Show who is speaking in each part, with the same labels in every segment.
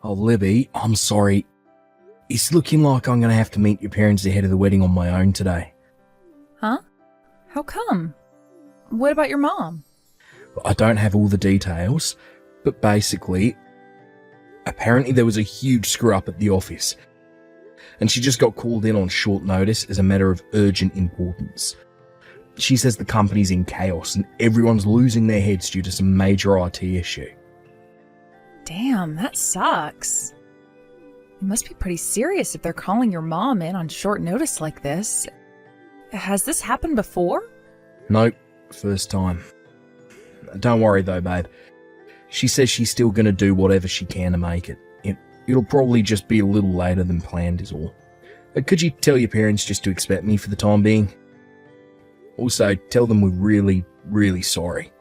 Speaker 1: Oh, Libby, I'm sorry. It's looking like I'm going to have to meet your parents ahead of the wedding on my own today.
Speaker 2: Huh? How come? What about your mom?
Speaker 1: I don't have all the details, but basically, apparently there was a huge screw-up at the office, and she just got called in on short notice as a matter of urgent importance. She says the company's in chaos and everyone's losing their heads due to some major IT issue.
Speaker 2: Damn, that sucks. It must be pretty serious if they're calling your mom in on short notice like this. Has this happened before?
Speaker 1: Nope, first time. Don't worry though, babe. She says she's still going to do whatever she can to make it. It'll probably just be a little later than planned is all. But could you tell your parents just to expect me for the time being? Also, tell them we're really, really sorry.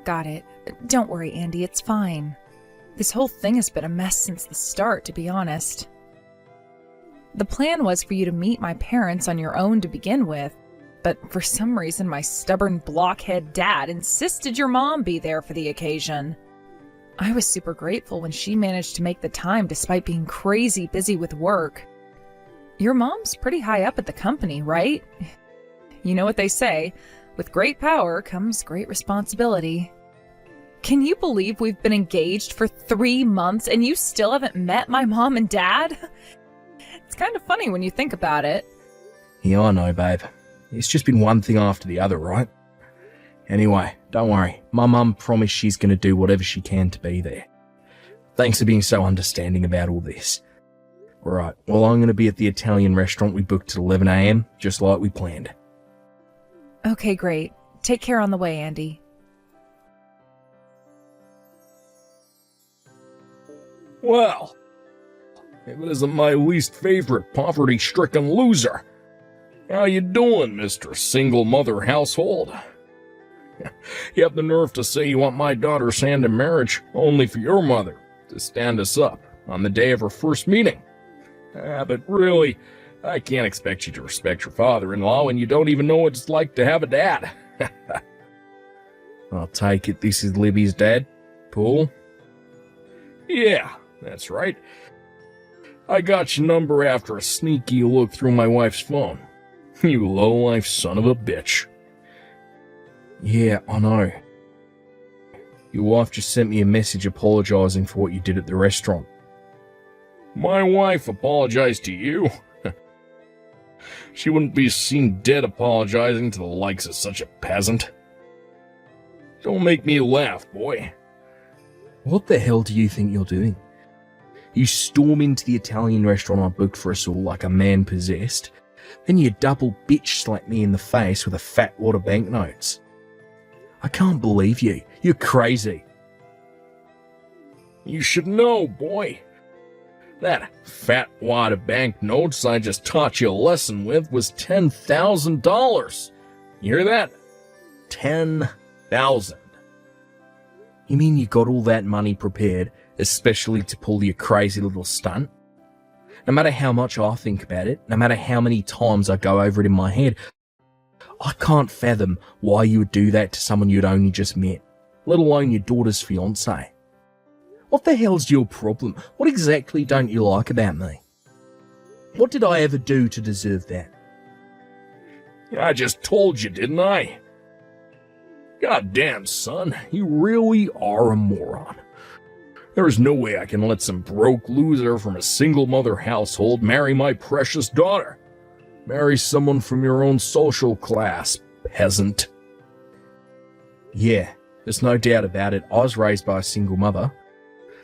Speaker 2: Got it. Don't worry, Andy, it's fine. This whole thing has been a mess since the start, to be honest. The plan was for you to meet my parents on your own to begin with, but for some reason my stubborn blockhead dad insisted your mom be there for the occasion. I was super grateful when she managed to make the time despite being crazy busy with work. Your mom's pretty high up at the company, right? You know what they say, with great power comes great responsibility. Can you believe we've been engaged for 3 months and you still haven't met my mom and dad? It's kind of funny when you think about it.
Speaker 1: Yeah, I know, babe. It's just been one thing after the other, right? Anyway, don't worry. My mum promised she's going to do whatever she can to be there. Thanks for being so understanding about all this. Right, well, I'm going to be at the Italian restaurant we booked at 11 a.m, just like we planned.
Speaker 2: Okay, great. Take care on the way, Andy.
Speaker 3: Well, if it isn't my least favorite poverty-stricken loser. How you doing, Mr. Single Mother Household? You have the nerve to say you want my daughter's hand in marriage only for your mother to stand us up on the day of her first meeting. But really, I can't expect you to respect your father-in-law when you don't even know what it's like to have a dad.
Speaker 1: I'll take it this is Libby's dad, Paul?
Speaker 3: Yeah, that's right. I got your number after a sneaky look through my wife's phone. You low-life son of a bitch.
Speaker 1: Yeah, I know. Your wife just sent me a message apologizing for what you did at the restaurant.
Speaker 3: My wife apologized to you? She wouldn't be seen dead apologizing to the likes of such a peasant. Don't make me laugh, boy.
Speaker 1: What the hell do you think you're doing? You storm into the Italian restaurant I booked for us all like a man possessed, then you double bitch slap me in the face with a fat wad of banknotes. I can't believe you. You're crazy.
Speaker 3: You should know, boy. That fat wad of banknotes I just taught you a lesson with was $10,000. You hear that? 10,000.
Speaker 1: You mean you got all that money prepared, especially to pull your crazy little stunt? No matter how much I think about it, no matter how many times I go over it in my head, I can't fathom why you would do that to someone you'd only just met, let alone your daughter's fiancé. What the hell's your problem? What exactly don't you like about me? What did I ever do to deserve that?
Speaker 3: I just told you, didn't I? Goddamn, son, you really are a moron. There is no way I can let some broke loser from a single mother household marry my precious daughter. Marry someone from your own social class, peasant.
Speaker 1: Yeah, there's no doubt about it. I was raised by a single mother.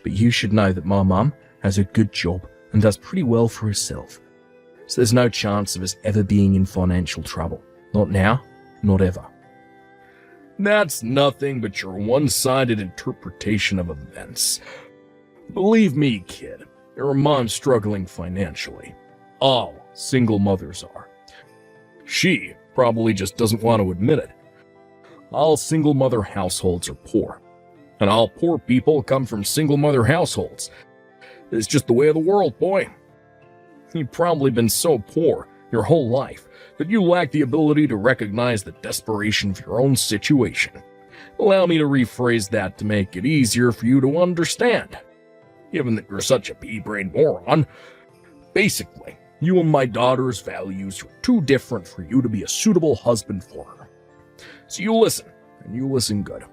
Speaker 1: But you should know that my mum has a good job and does pretty well for herself. So there's no chance of us ever being in financial trouble. Not now, not ever.
Speaker 3: That's nothing but your one-sided interpretation of events. Believe me, kid, your mom's struggling financially. All single mothers are. She probably just doesn't want to admit it. All single mother households are poor. And all poor people come from single mother households. It's just the way of the world, boy. You've probably been so poor your whole life that you lack the ability to recognize the desperation of your own situation. Allow me to rephrase that to make it easier for you to understand. given that you're such a pea-brained moron. Basically, you and my daughter's values are too different for you to be a suitable husband for her. So you listen, and you listen good.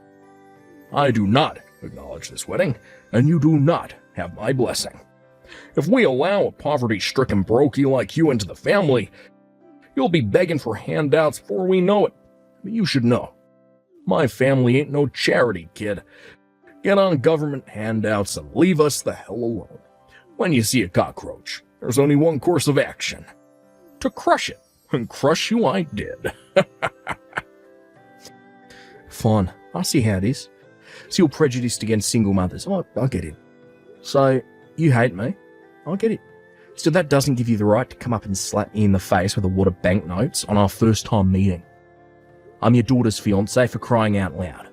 Speaker 3: I do not acknowledge this wedding, and you do not have my blessing. If we allow a poverty-stricken brokey like you into the family, you'll be begging for handouts before we know it. But you should know, my family ain't no charity, kid. Get on government handouts and leave us the hell alone. When you see a cockroach, there's only one course of action. To crush it. And crush you I did.
Speaker 1: Fine, I see how it is. So you're prejudiced against single mothers. I get it. So, you hate me. I get it. Still, that doesn't give you the right to come up and slap me in the face with a wad of banknotes on our first time meeting. I'm your daughter's fiancé, for crying out loud.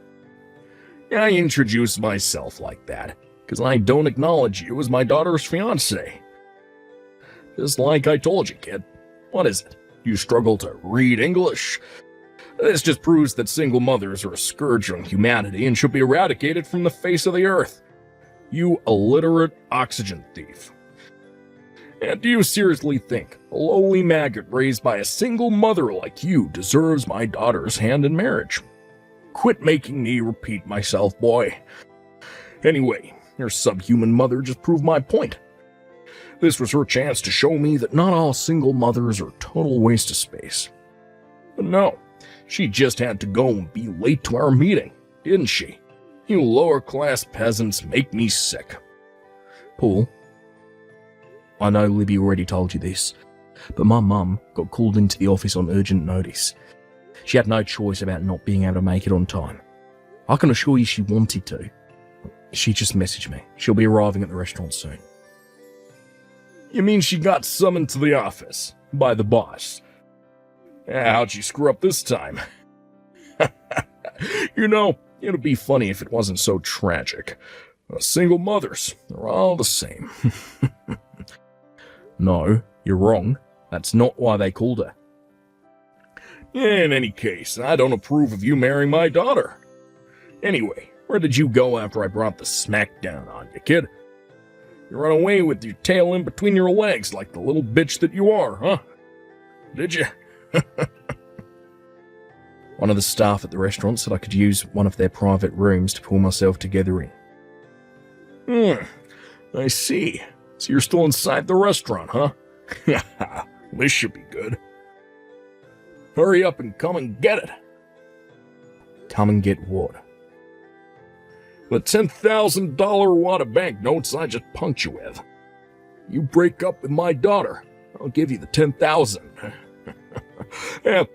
Speaker 3: I introduce myself like that because I don't acknowledge you as my daughter's fiancé. Just like I told you, kid. What is it? You struggle to read English? This just proves that single mothers are a scourge on humanity and should be eradicated from the face of the earth. You illiterate oxygen thief. And do you seriously think a lowly maggot raised by a single mother like you deserves my daughter's hand in marriage? Quit making me repeat myself, boy. Anyway, your subhuman mother just proved my point. This was her chance to show me that not all single mothers are a total waste of space. But no, she just had to go and be late to our meeting, didn't she? You lower-class peasants make me sick.
Speaker 1: Paul, I know Libby already told you this, but my mum got called into the office on urgent notice. She had no choice about not being able to make it on time. I can assure you she wanted to. She just messaged me. She'll be arriving at the restaurant soon.
Speaker 3: You mean she got summoned to the office by the boss? How'd she screw up this time? You know, it'd be funny if it wasn't so tragic. Single mothers, they're all the same.
Speaker 1: No, you're wrong. That's not why they called her.
Speaker 3: In any case, I don't approve of you marrying my daughter. Anyway, where did you go after I brought the smack down on you, kid? You ran away with your tail in between your legs like the little bitch that you are, huh? Did you?
Speaker 1: One of the staff at the restaurant said I could use one of their private rooms to pull myself together in.
Speaker 3: I see. So you're still inside the restaurant, huh? This should be good. Hurry up and come and get it.
Speaker 1: Come and get what?
Speaker 3: The $10,000 wad of banknotes I just punked you with. You break up with my daughter, I'll give you the $10,000.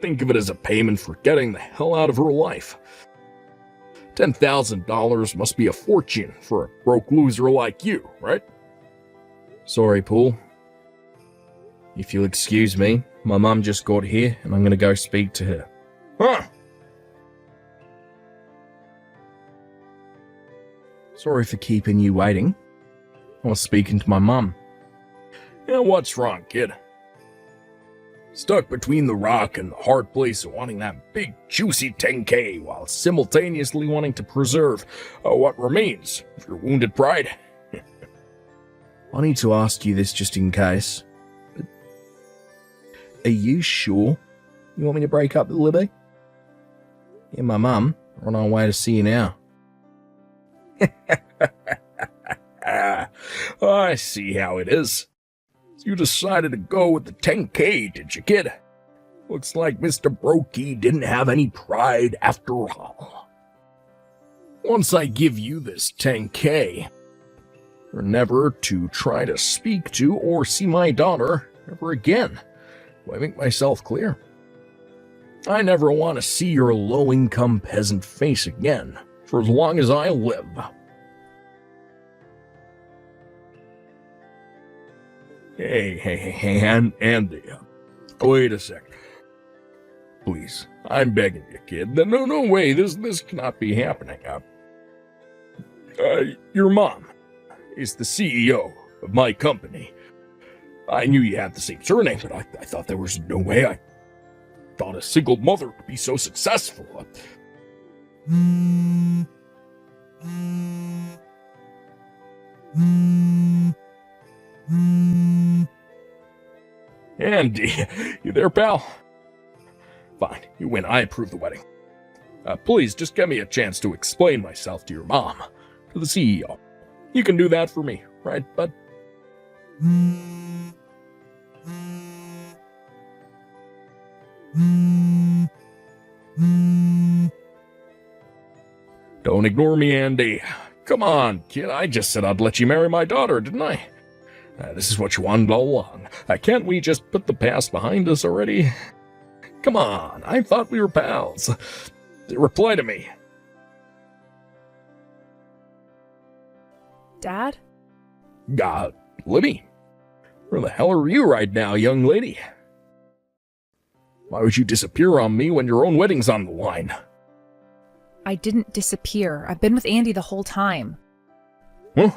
Speaker 3: Think of it as a payment for getting the hell out of her life. $10,000 must be a fortune for a broke loser like you, right?
Speaker 1: Sorry, Paul. If you'll excuse me, my mum just got here and I'm going to go speak to her.
Speaker 3: Huh?
Speaker 1: Sorry for keeping you waiting. I was speaking to my mum.
Speaker 3: Yeah, what's wrong, kid? Stuck between the rock and the hard place of wanting that big, juicy 10K while simultaneously wanting to preserve what remains of your wounded pride.
Speaker 1: I need to ask you this just in case. But are you sure you want me to break up with Libby? Yeah, my mum, we're on our way to see you now.
Speaker 3: I see how it is. You decided to go with the 10K, did you, kid? Looks like Mr. Brokey didn't have any pride after all. Once I give you this 10K, you're never to try to speak to or see my daughter ever again. Do I make myself clear? I never want to see your low-income peasant face again for as long as I live. Hey, Andy, wait a sec. Please, I'm begging you, kid. No way, this cannot be happening. Your mom is the CEO of my company. I knew you had the same surname, but I thought there was no way I thought a single mother could be so successful.
Speaker 4: Hmm.
Speaker 3: Andy, you there, pal? Fine, you win. I approve the wedding. Please, just give me a chance to explain myself to your mom, to the CEO. You can do that for me, right, bud? Don't ignore me, Andy. Come on, kid. I just said I'd let you marry my daughter, didn't I? This is what you wanted all along. Can't we just put the past behind us already? Come on, I thought we were pals. Reply to me.
Speaker 2: Dad?
Speaker 3: Libby? Where the hell are you right now, young lady? Why would you disappear on me when your own wedding's on the line?
Speaker 2: I didn't disappear. I've been with Andy the whole time.
Speaker 3: Huh?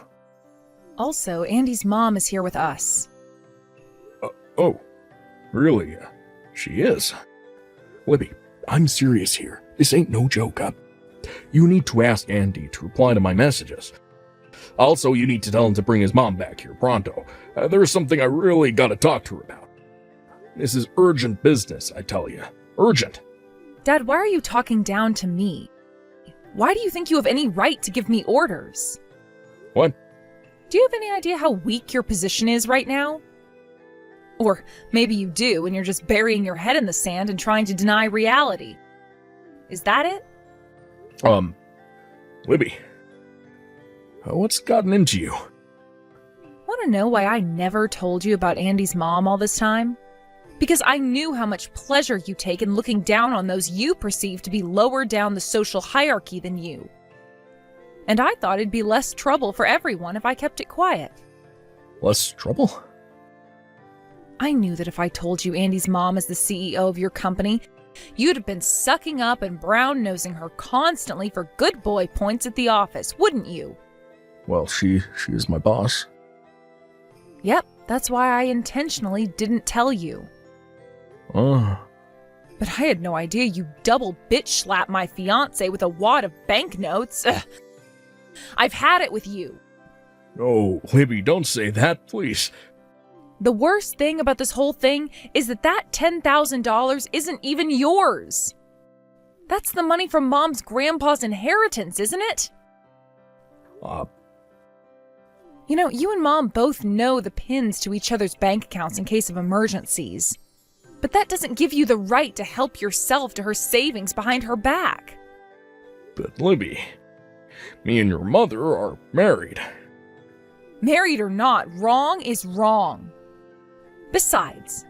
Speaker 2: Also, Andy's mom is here with us.
Speaker 3: Oh, really? She is? Libby, I'm serious here. This ain't no joke. You need to ask Andy to reply to my messages. Also, you need to tell him to bring his mom back here pronto. There's something I really gotta talk to her about. This is urgent business, I tell you. Urgent.
Speaker 2: Dad, why are you talking down to me? Why do you think you have any right to give me orders?
Speaker 3: What?
Speaker 2: Do you have any idea how weak your position is right now? Or maybe you do, and you're just burying your head in the sand and trying to deny reality. Is that it?
Speaker 3: Libby. What's gotten into you?
Speaker 2: Want to know why I never told you about Andy's mom all this time? Because I knew how much pleasure you take in looking down on those you perceive to be lower down the social hierarchy than you. And I thought it'd be less trouble for everyone if I kept it quiet.
Speaker 3: Less trouble?
Speaker 2: I knew that if I told you Andy's mom is the CEO of your company, you'd have been sucking up and brown-nosing her constantly for good boy points at the office, wouldn't you?
Speaker 3: Well, she is my boss.
Speaker 2: Yep, that's why I intentionally didn't tell you.
Speaker 3: Oh.
Speaker 2: But I had no idea you double bitch-slapped my fiancé with a wad of banknotes. Ugh. I've had it with you.
Speaker 3: Oh, Libby, don't say that, please.
Speaker 2: The worst thing about this whole thing is that $10,000 isn't even yours. That's the money from Mom's grandpa's inheritance, isn't it? You know, you and Mom both know the pins to each other's bank accounts in case of emergencies. But that doesn't give you the right to help yourself to her savings behind her back.
Speaker 3: But Libby, me and your mother are married.
Speaker 2: Married or not, wrong is wrong. Besides,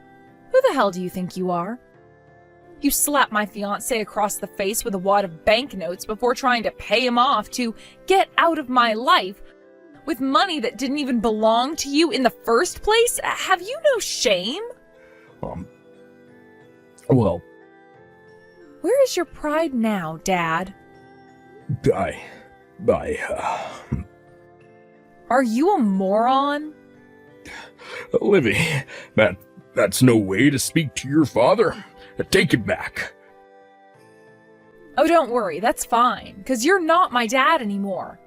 Speaker 2: who the hell do you think you are? You slapped my fiancé across the face with a wad of banknotes before trying to pay him off to get out of my life with money that didn't even belong to you in the first place? Have you no shame?
Speaker 3: Well...
Speaker 2: Where is your pride now, Dad? Are you a moron?
Speaker 3: Livy, that's no way to speak to your father. Take it back.
Speaker 2: Oh, don't worry, that's fine, because you're not my dad anymore.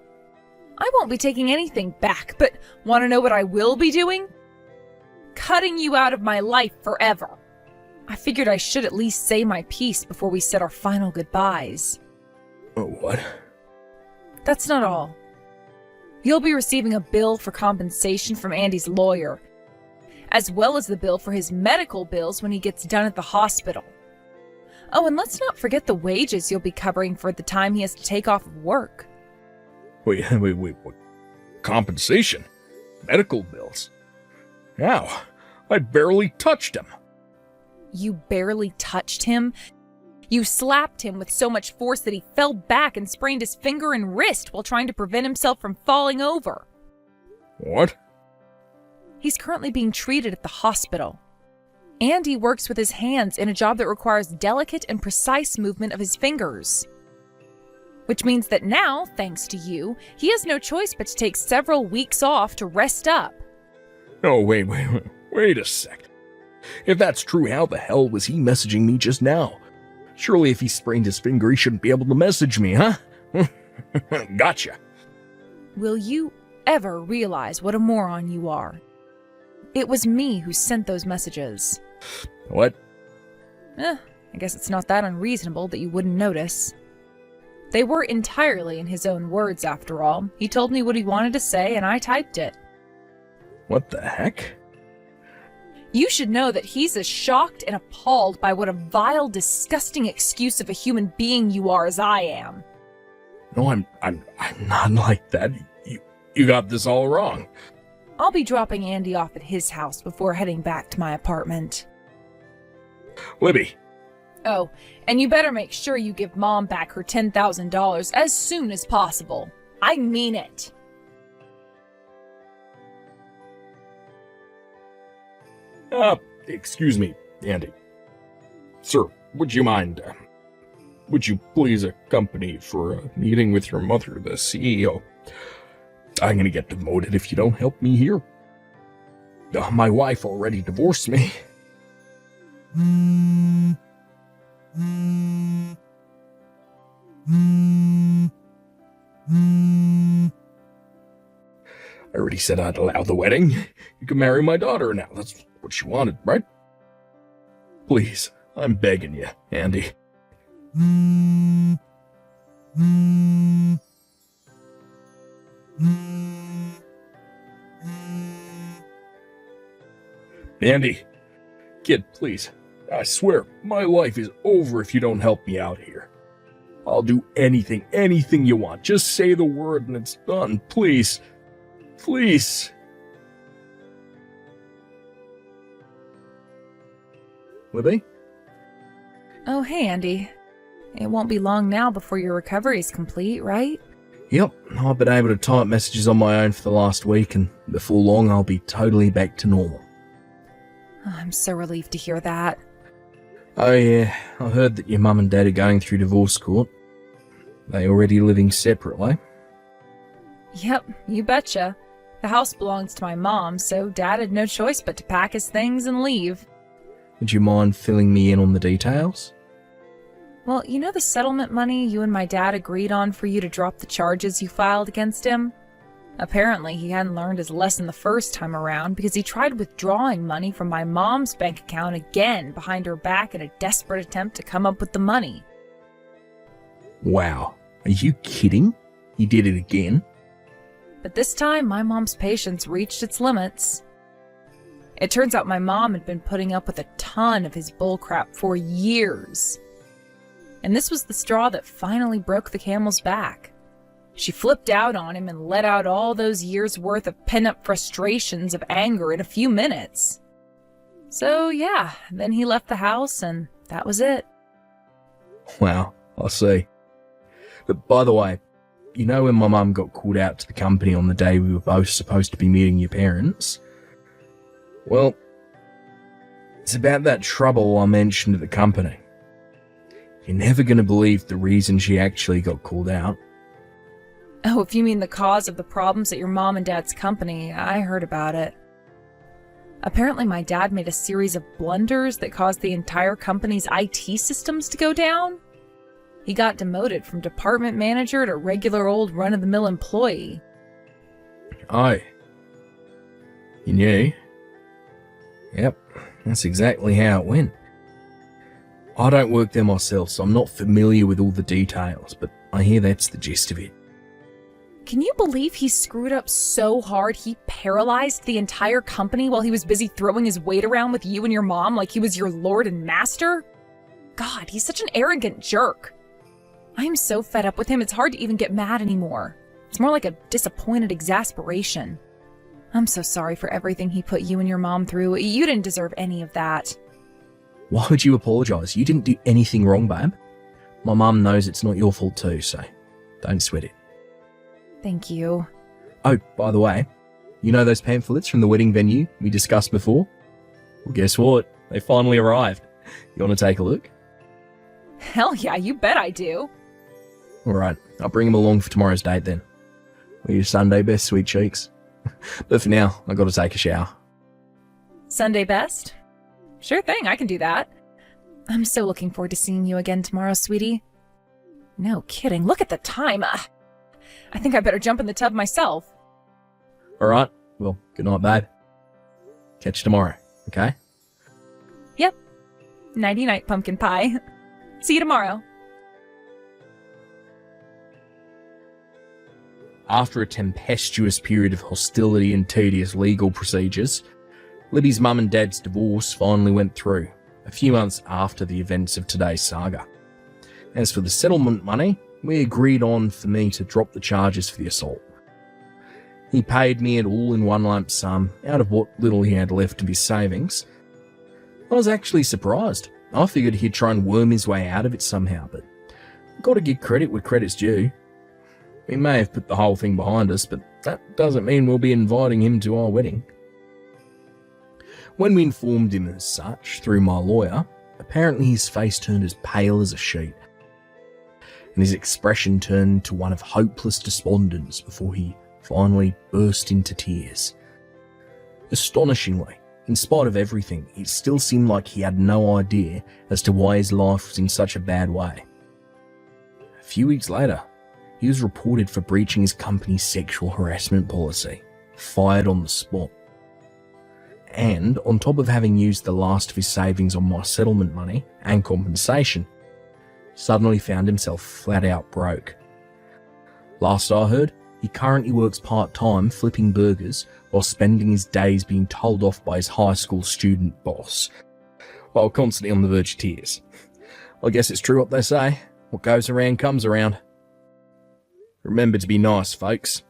Speaker 2: I won't be taking anything back, but want to know what I will be doing? Cutting you out of my life forever. I figured I should at least say my piece before we said our final goodbyes.
Speaker 3: What?
Speaker 2: That's not all. You'll be receiving a bill for compensation from Andy's lawyer, as well as the bill for his medical bills when he gets done at the hospital. Oh, and let's not forget the wages you'll be covering for the time he has to take off of work.
Speaker 3: Wait, what? Compensation? Medical bills? How? I barely touched him.
Speaker 2: You barely touched him? You slapped him with so much force that he fell back and sprained his finger and wrist while trying to prevent himself from falling over.
Speaker 3: What?
Speaker 2: He's currently being treated at the hospital. Andy works with his hands in a job that requires delicate and precise movement of his fingers. Which means that now, thanks to you, he has no choice but to take several weeks off to rest up.
Speaker 3: Oh, wait a sec. If that's true, how the hell was he messaging me just now? Surely if he sprained his finger, he shouldn't be able to message me, huh? Gotcha.
Speaker 2: Will you ever realize what a moron you are? It was me who sent those messages.
Speaker 3: What?
Speaker 2: I guess it's not that unreasonable that you wouldn't notice. They were entirely in his own words, after all. He told me what he wanted to say, and I typed it.
Speaker 3: What the heck?
Speaker 2: You should know that he's as shocked and appalled by what a vile, disgusting excuse of a human being you are as I am.
Speaker 3: No, I'm not like that. You got this all wrong.
Speaker 2: I'll be dropping Andy off at his house before heading back to my apartment.
Speaker 3: Libby.
Speaker 2: Oh, and you better make sure you give Mom back her $10,000 as soon as possible. I mean it.
Speaker 3: Excuse me, Andy. Sir, would you please accompany for a meeting with your mother, the CEO? I'm gonna get demoted if you don't help me here. My wife already divorced me. I already said I'd allow the wedding. You can marry my daughter now. That's what she wanted, right? Please, I'm begging you, Andy. Andy, kid, please. I swear, my life is over if you don't help me out here. I'll do anything you want. Just say the word and it's done. Please. Please. Libby?
Speaker 2: Oh, hey, Andy. It won't be long now before your recovery's complete, right?
Speaker 1: Yep, I've been able to type messages on my own for the last week, and before long I'll be totally back to normal.
Speaker 2: Oh, I'm so relieved to hear that.
Speaker 1: Oh yeah, I heard that your mum and dad are going through divorce court. They already living separately?
Speaker 2: Yep, you betcha. The house belongs to my mom, so Dad had no choice but to pack his things and leave.
Speaker 1: Would you mind filling me in on the details?
Speaker 2: Well, you know the settlement money you and my dad agreed on for you to drop the charges you filed against him? Apparently, he hadn't learned his lesson the first time around because he tried withdrawing money from my mom's bank account again behind her back in a desperate attempt to come up with the money.
Speaker 1: Wow, are you kidding? He did it again?
Speaker 2: But this time, my mom's patience reached its limits. It turns out my mom had been putting up with a ton of his bullcrap for years. And this was the straw that finally broke the camel's back. She flipped out on him and let out all those years' worth of pent-up frustrations of anger in a few minutes. So yeah, then he left the house and that was it.
Speaker 1: Wow, I see. But by the way, you know when my mum got called out to the company on the day we were both supposed to be meeting your parents? Well, it's about that trouble I mentioned at the company. You're never going to believe the reason she actually got called out.
Speaker 2: Oh, if you mean the cause of the problems at your mom and dad's company, I heard about it. Apparently my dad made a series of blunders that caused the entire company's IT systems to go down. He got demoted from department manager to regular old run-of-the-mill employee.
Speaker 1: Oh. You knew? Yep, that's exactly how it went. I don't work there myself, so I'm not familiar with all the details, but I hear that's the gist of it.
Speaker 2: Can you believe he screwed up so hard he paralyzed the entire company while he was busy throwing his weight around with you and your mom like he was your lord and master? God, he's such an arrogant jerk. I'm so fed up with him, it's hard to even get mad anymore. It's more like a disappointed exasperation. I'm so sorry for everything he put you and your mom through. You didn't deserve any of that.
Speaker 1: Why would you apologise? You didn't do anything wrong, babe. My mum knows it's not your fault too, so don't sweat it.
Speaker 2: Thank you.
Speaker 1: Oh, by the way, you know those pamphlets from the wedding venue we discussed before? Well, guess what? They finally arrived. You want to take a look?
Speaker 2: Hell yeah, you bet I do.
Speaker 1: Alright, I'll bring them along for tomorrow's date then. We're your Sunday best, sweet cheeks. But for now, I've got to take a shower.
Speaker 2: Sunday best? Sure thing, I can do that. I'm so looking forward to seeing you again tomorrow, sweetie. No kidding, look at the time. I think I better jump in the tub myself.
Speaker 1: Alright, well, good night, babe. Catch you tomorrow, okay?
Speaker 2: Yep. Nighty-night, pumpkin pie. See you tomorrow.
Speaker 1: After a tempestuous period of hostility and tedious legal procedures, Libby's mum and dad's divorce finally went through, a few months after the events of today's saga. As for the settlement money, we agreed on for me to drop the charges for the assault. He paid me it all in one lump sum out of what little he had left of his savings. I was actually surprised. I figured he'd try and worm his way out of it somehow, but I've got to give credit where credit's due. We may have put the whole thing behind us, but that doesn't mean we'll be inviting him to our wedding. When we informed him as such through my lawyer, apparently his face turned as pale as a sheet, and his expression turned to one of hopeless despondence before he finally burst into tears. Astonishingly, in spite of everything, it still seemed like he had no idea as to why his life was in such a bad way. A few weeks later, he was reported for breaching his company's sexual harassment policy, fired on the spot. And on top of having used the last of his savings on my settlement money and compensation, suddenly found himself flat out broke. Last I heard, he currently works part-time flipping burgers while spending his days being told off by his high school student boss, while constantly on the verge of tears. I guess it's true what they say, what goes around comes around. Remember to be nice, folks.